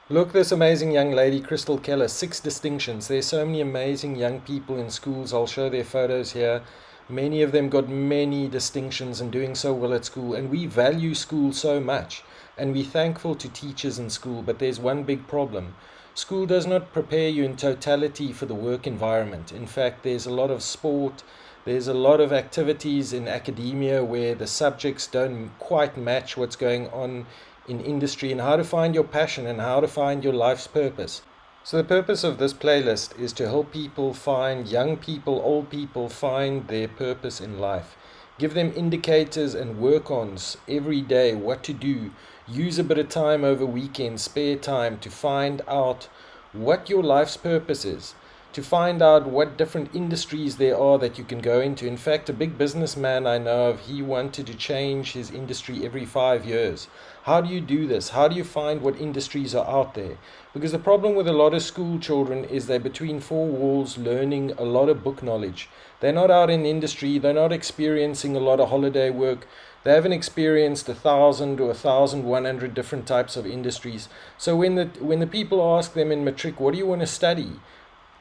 Look, this amazing young lady, Crystal Keller, 6 distinctions. There's so many amazing young people in schools. I'll show their photos here. Many of them got many distinctions and doing so well at school. And we value school so much. And we're thankful to teachers in school. But there's one big problem. School does not prepare you in totality for the work environment. In fact, there's a lot of sport. There's a lot of activities in academia where the subjects don't quite match what's going on in industry, and how to find your passion and how to find your life's purpose. So the purpose of this playlist is to help people find, young people, old people, find their purpose in life. Give them indicators and work-ons every day, what to do. Use a bit of time over weekends, spare time, to find out what your life's purpose is, to find out what different industries there are that you can go into. In fact, a big businessman I know of, he wanted to change his industry every 5 years. How do you do this? How do you find what industries are out there? Because the problem with a lot of school children is they're between four walls learning a lot of book knowledge. They're not out in industry, they're not experiencing a lot of holiday work. They haven't experienced 1,000 or 1,100 different types of industries. So when the people ask them in matric, what do you want to study?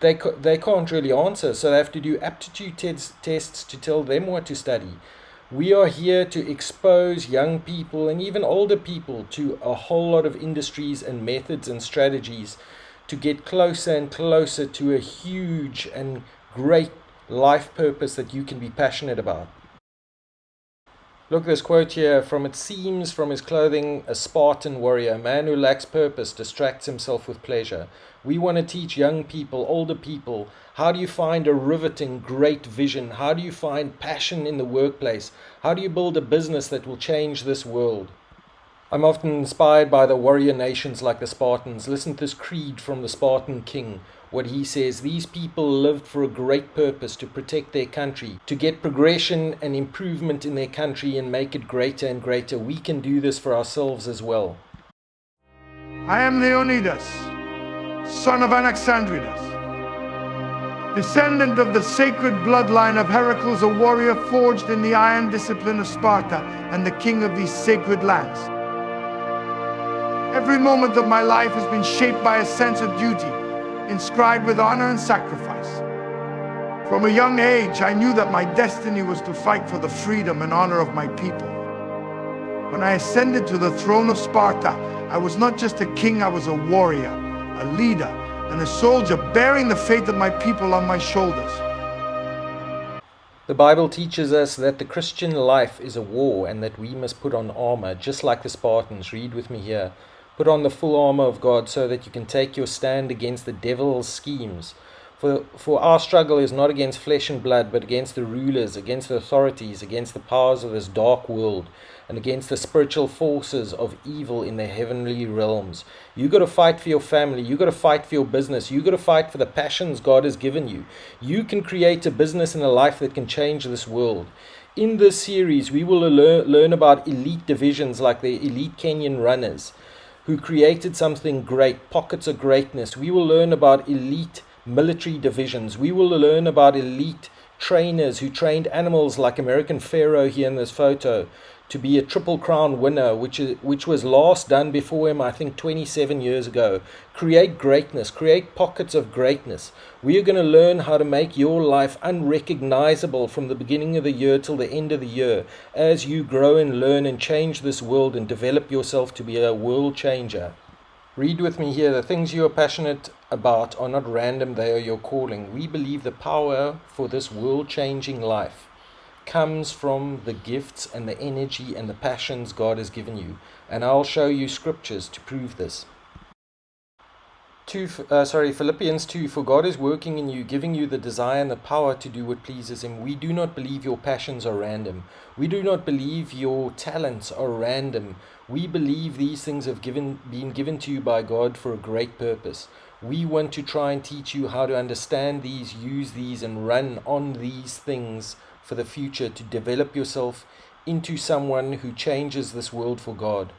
They can't really answer, so they have to do aptitude tests to tell them what to study. We are here to expose young people and even older people to a whole lot of industries and methods and strategies to get closer and closer to a huge and great life purpose that you can be passionate about. Look, this quote here: from it seems from his clothing, a Spartan warrior, a man who lacks purpose distracts himself with pleasure. We want to teach young people, older people, how do you find a riveting, great vision? How do you find passion in the workplace? How do you build a business that will change this world? I'm often inspired by the warrior nations like the Spartans. Listen to this creed from the Spartan king. What he says: these people lived for a great purpose, to protect their country, to get progression and improvement in their country and make it greater and greater. We can do this for ourselves as well. I am Leonidas, son of Anaxandridas, descendant of the sacred bloodline of Heracles, a warrior forged in the iron discipline of Sparta and the king of these sacred lands. Every moment of my life has been shaped by a sense of duty, inscribed with honor and sacrifice. From a young age, I knew that my destiny was to fight for the freedom and honor of my people. When I ascended to the throne of Sparta, I was not just a king, I was a warrior, a leader, and a soldier bearing the fate of my people on my shoulders. The Bible teaches us that the Christian life is a war and that we must put on armor, just like the Spartans. Read with me here. Put on the full armor of God so that you can take your stand against the devil's schemes. For our struggle is not against flesh and blood, but against the rulers, against the authorities, against the powers of this dark world, and against the spiritual forces of evil in the heavenly realms. You got to fight for your family. You got to fight for your business. You got to fight for the passions God has given you. You can create a business and a life that can change this world. In this series, we will learn about elite divisions like the elite Kenyan runners, who created something great, pockets of greatness. We will learn about elite military divisions. We will learn about elite trainers who trained animals like American Pharaoh here in this photo to be a Triple Crown winner, which was last done before him, I think, 27 years ago. Create greatness, create pockets of greatness. We are going to learn how to make your life unrecognizable from the beginning of the year till the end of the year as you grow and learn and change this world and develop yourself to be a world changer. Read with me here: the things you are passionate about are not random, they are your calling. We believe the power for this world-changing life comes from the gifts and the energy and the passions God has given you. And I'll show you scriptures to prove this. Philippians 2, for God is working in you, giving you the desire and the power to do what pleases Him. We do not believe your passions are random. We do not believe your talents are random. We believe these things have been given to you by God for a great purpose. We want to try and teach you how to understand these, use these, and run on these things for the future, to develop yourself into someone who changes this world for God.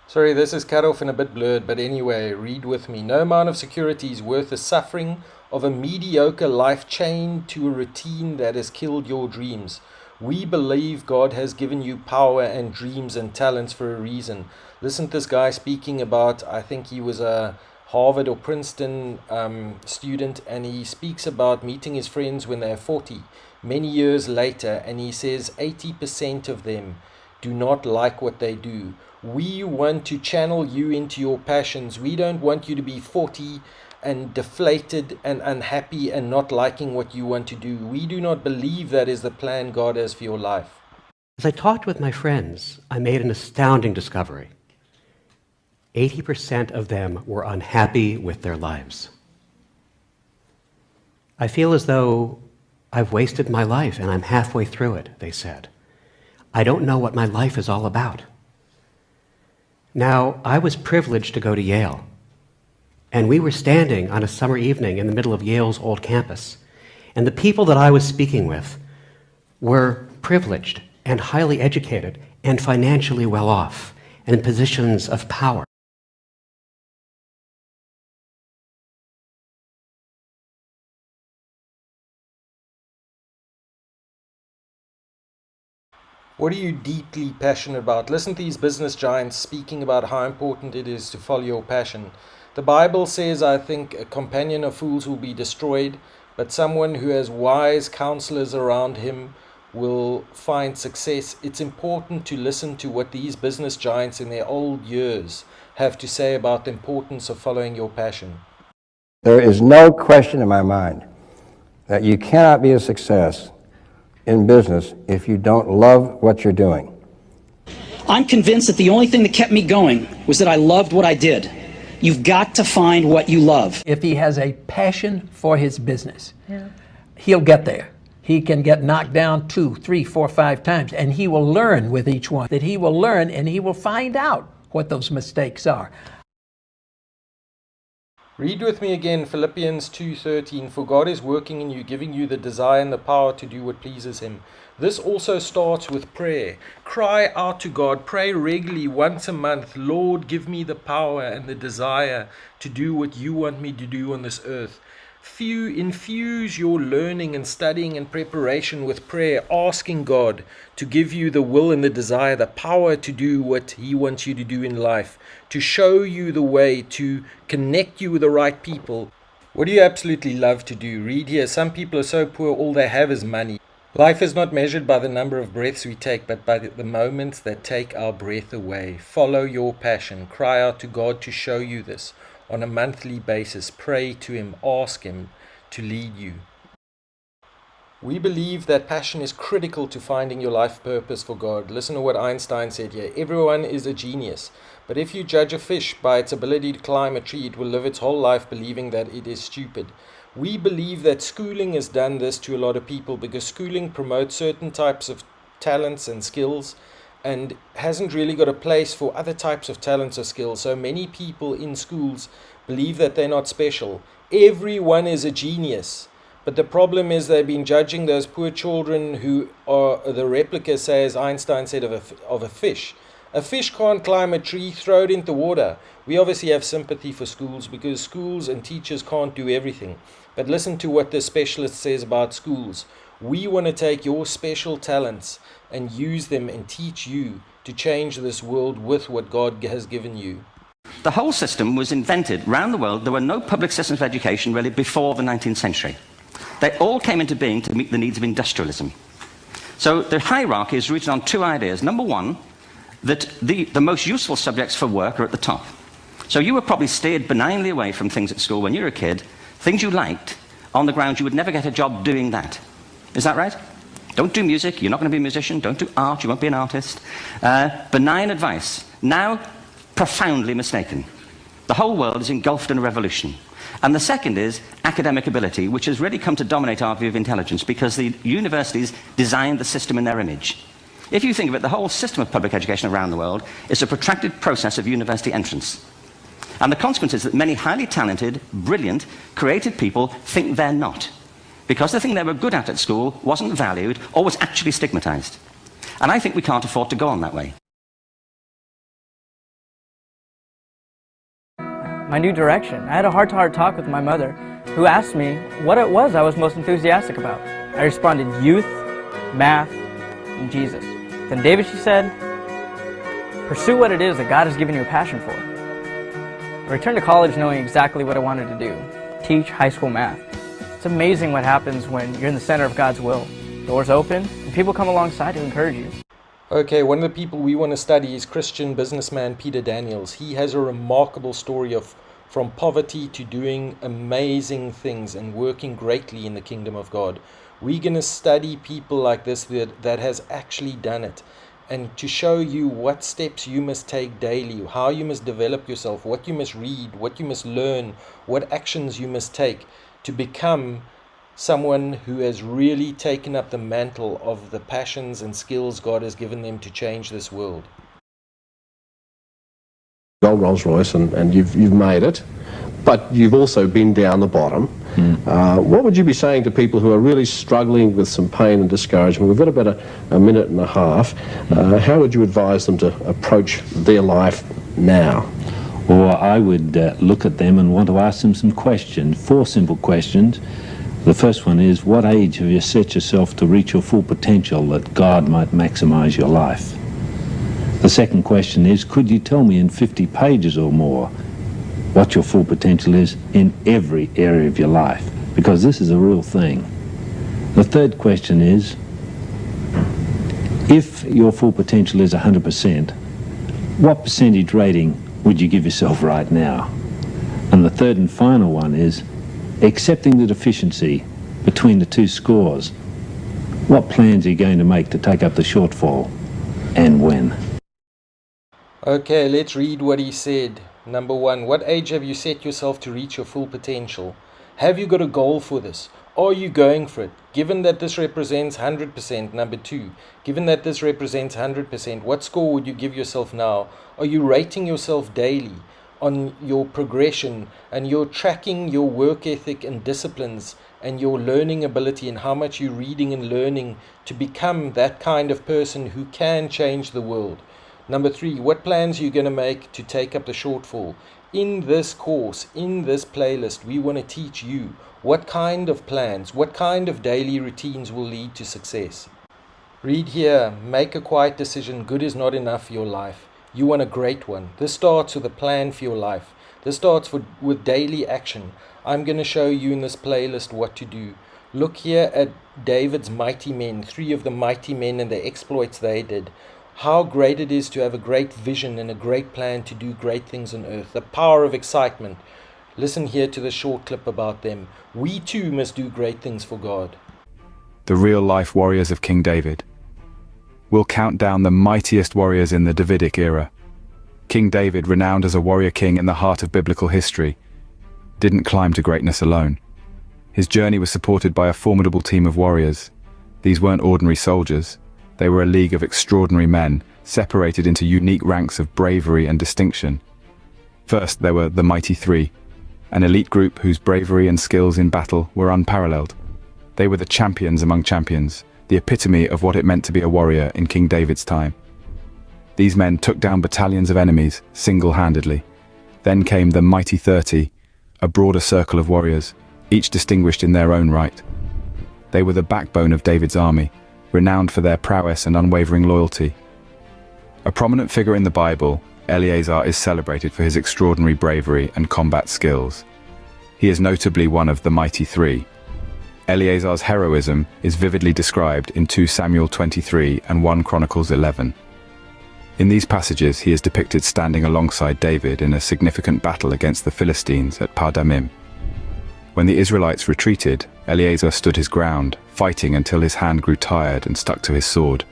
Sorry, this is cut off and a bit blurred, but anyway, read with me. No amount of security is worth the suffering of a mediocre life chained to a routine that has killed your dreams. We believe God has given you power and dreams and talents for a reason. Listen to this guy speaking about, I think he was a Harvard or Princeton student, and he speaks about meeting his friends when they're 40, many years later, and he says 80% of them do not like what they do. We want to channel you into your passions. We don't want you to be 40 and deflated and unhappy and not liking what you want to do. We do not believe that is the plan God has for your life. As I talked with my friends, I made an astounding discovery. 80% of them were unhappy with their lives. I feel as though I've wasted my life and I'm halfway through it, they said. I don't know what my life is all about. Now, I was privileged to go to Yale, and we were standing on a summer evening in the middle of Yale's old campus, and the people that I was speaking with were privileged and highly educated and financially well off and in positions of power. What are you deeply passionate about? Listen to these business giants speaking about how important it is to follow your passion. The Bible says, I think, a companion of fools will be destroyed, but someone who has wise counselors around him will find success. It's important to listen to what these business giants in their old years have to say about the importance of following your passion. There is no question in my mind that you cannot be a success in business if you don't love what you're doing. I'm convinced that the only thing that kept me going was that I loved what I did. You've got to find what you love. If he has a passion for his business, he'll get there. He can get knocked down 2, 3, 4, 5 times, and he will learn with each one. That he will learn, and he will find out what those mistakes are. Read with me again Philippians 2:13. For God is working in you, giving you the desire and the power to do what pleases him. This also starts with prayer. Cry out to God. Pray regularly once a month. Lord, give me the power and the desire to do what you want me to do on this earth. Infuse your learning and studying and preparation with prayer, asking God to give you the will and the desire, the power to do what he wants you to do in life, to show you the way, to connect you with the right people. What do you absolutely love to do? Read here. Some people are so poor, all they have is money. Life is not measured by the number of breaths we take, but by the moments that take our breath away. Follow your passion. Cry out to God to show you this. On a monthly basis, pray to him, ask him to lead you. We believe that passion is critical to finding your life purpose for God. Listen to what Einstein said here. Everyone is a genius, but if you judge a fish by its ability to climb a tree, it will live its whole life believing that it is stupid. We believe that schooling has done this to a lot of people because schooling promotes certain types of talents and skills and hasn't really got a place for other types of talents or skills. So many people in schools believe that they're not special. Everyone is a genius. But the problem is they've been judging those poor children who are the replica, say, as Einstein said, of a fish. A fish can't climb a tree, throw it into water. We obviously have sympathy for schools because schools and teachers can't do everything. But listen to what the specialist says about schools. We want to take your special talents and use them and teach you to change this world with what God has given you. The whole system was invented around the world. There were no public systems of education really before the 19th century. They all came into being to meet the needs of industrialism. So the hierarchy is rooted on 2 ideas. Number one, that the most useful subjects for work are at the top. So you were probably steered benignly away from things at school when you were a kid, things you liked, on the grounds you would never get a job doing that. Is that right? Don't do music, you're not going to be a musician. Don't do art, you won't be an artist. Benign advice. Now, profoundly mistaken. The whole world is engulfed in a revolution. And the second is academic ability, which has really come to dominate our view of intelligence because the universities designed the system in their image. If you think of it, the whole system of public education around the world is a protracted process of university entrance. And the consequence is that many highly talented, brilliant, creative people think they're not, because the thing they were good at school wasn't valued or was actually stigmatized. And I think we can't afford to go on that way. My new direction. I had a heart-to-heart talk with my mother, who asked me what it was I was most enthusiastic about. I responded, youth, math, and Jesus. Then David, she said, Pursue what it is that God has given you a passion for. I returned to college knowing exactly what I wanted to do: teach high school math. It's amazing what happens when you're in the center of God's will. Doors open, and people come alongside to encourage you. Okay, one of the people we want to study is Christian businessman Peter Daniels. He has a remarkable story of from poverty to doing amazing things and working greatly in the kingdom of God. We're going to study people like this that has actually done it, and to show you what steps you must take daily, how you must develop yourself, what you must read, what you must learn, what actions you must take to become someone who has really taken up the mantle of the passions and skills God has given them to change this world. Old Rolls Royce, and you've made it, but you've also been down the bottom. What would you be saying to people who are really struggling with some pain and discouragement? We've got about a minute and a half. How would you advise them to approach their life now? Or I would look at them and want to ask them some questions, 4 simple questions. The first one is, what age have you set yourself to reach your full potential that God might maximize your life? The second question is, could you tell me in 50 pages or more what your full potential is in every area of your life? Because this is a real thing. The third question is, if your full potential is 100%, what percentage rating would you give yourself right now? And the third and final one is, accepting the deficiency between the 2 scores, what plans are you going to make to take up the shortfall, and when? Okay, let's read what he said. Number 1, what age have you set yourself to reach your full potential? Have you got a goal for this? Are you going for it? Given that this represents 100%, number 2, given that this represents 100%, what score would you give yourself now? Are you rating yourself daily on your progression, and you're tracking your work ethic and disciplines and your learning ability and how much you're reading and learning to become that kind of person who can change the world? Number 3, what plans are you going to make to take up the shortfall? In this course, in this playlist, we want to teach you what kind of plans, what kind of daily routines will lead to success. Read here, make a quiet decision. Good is not enough for your life. You want a great one. This starts with a plan for your life. This starts with daily action. I'm going to show you in this playlist what to do. Look here at David's mighty men, 3 of the mighty men and the exploits they did. How great it is to have a great vision and a great plan to do great things on earth. The power of excitement. Listen here to the short clip about them. We too must do great things for God. The real-life warriors of King David. We'll count down the mightiest warriors in the Davidic era. King David, renowned as a warrior king in the heart of biblical history, didn't climb to greatness alone. His journey was supported by a formidable team of warriors. These weren't ordinary soldiers. They were a league of extraordinary men, separated into unique ranks of bravery and distinction. First, there were the Mighty Three, an elite group whose bravery and skills in battle were unparalleled. They were the champions among champions, the epitome of what it meant to be a warrior in King David's time. These men took down battalions of enemies single-handedly. Then came the Mighty 30, a broader circle of warriors, each distinguished in their own right. They were the backbone of David's army, renowned for their prowess and unwavering loyalty. A prominent figure in the Bible, Eleazar is celebrated for his extraordinary bravery and combat skills. He is notably one of the Mighty Three. Eleazar's heroism is vividly described in 2 Samuel 23 and 1 Chronicles 11. In these passages, he is depicted standing alongside David in a significant battle against the Philistines at Par-Damim. When the Israelites retreated, Eleazar stood his ground, fighting until his hand grew tired and stuck to his sword.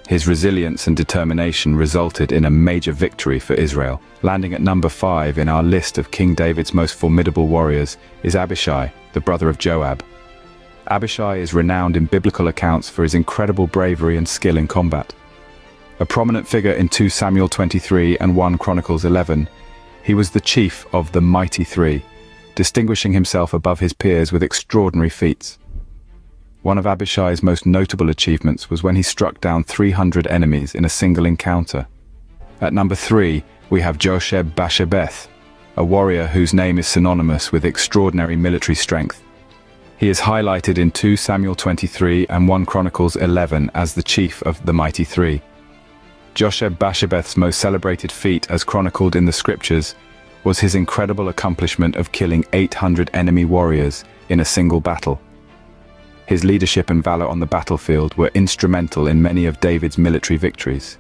His resilience and determination resulted in a major victory for Israel. Landing at number 5 in our list of King David's most formidable warriors is Abishai, the brother of Joab. Abishai is renowned in biblical accounts for his incredible bravery and skill in combat. A prominent figure in 2 Samuel 23 and 1 Chronicles 11, he was the chief of the Mighty Three, distinguishing himself above his peers with extraordinary feats. One of Abishai's most notable achievements was when he struck down 300 enemies in a single encounter. At number 3, we have Josheb Basshebeth, a warrior whose name is synonymous with extraordinary military strength. He is highlighted in 2 Samuel 23 and 1 Chronicles 11 as the chief of the Mighty Three. Josheb-Basshebeth's most celebrated feat, as chronicled in the scriptures, was his incredible accomplishment of killing 800 enemy warriors in a single battle. His leadership and valor on the battlefield were instrumental in many of David's military victories.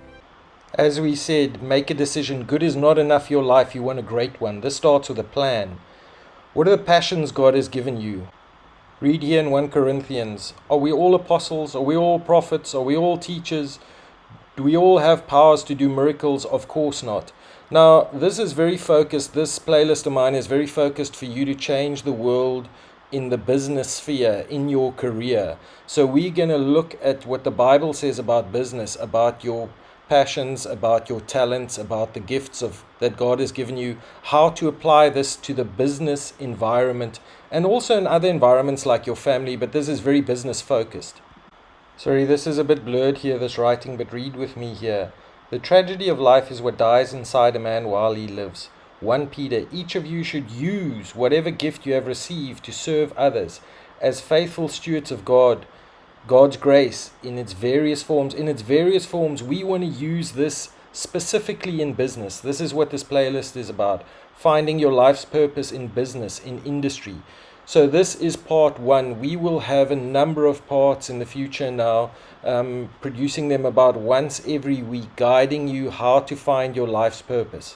As we said, make a decision. Good is not enough your life, you want a great one. This starts with a plan. What are the passions God has given you? Read here in 1 Corinthians. Are we all apostles? Are we all prophets? Are we all teachers? Do we all have powers to do miracles? Of course not. Now, this is very focused. This playlist of mine is very focused for you to change the world in the business sphere, in your career. So we're going to look at what the Bible says about business, about your passions, about your talents, about the gifts that God has given you, how to apply this to the business environment and also in other environments like your family, but this is very business focused. Sorry, this is a bit blurred here, this writing, but read with me here. The tragedy of life is what dies inside a man while he lives. 1 Peter, each of you should use whatever gift you have received to serve others as faithful stewards of God's grace in its various forms. In its various forms, we want to use this specifically in business. This is what this playlist is about. Finding your life's purpose in business, in industry. So this is part 1. We will have a number of parts in the future now, producing them about once every week, guiding you how to find your life's purpose.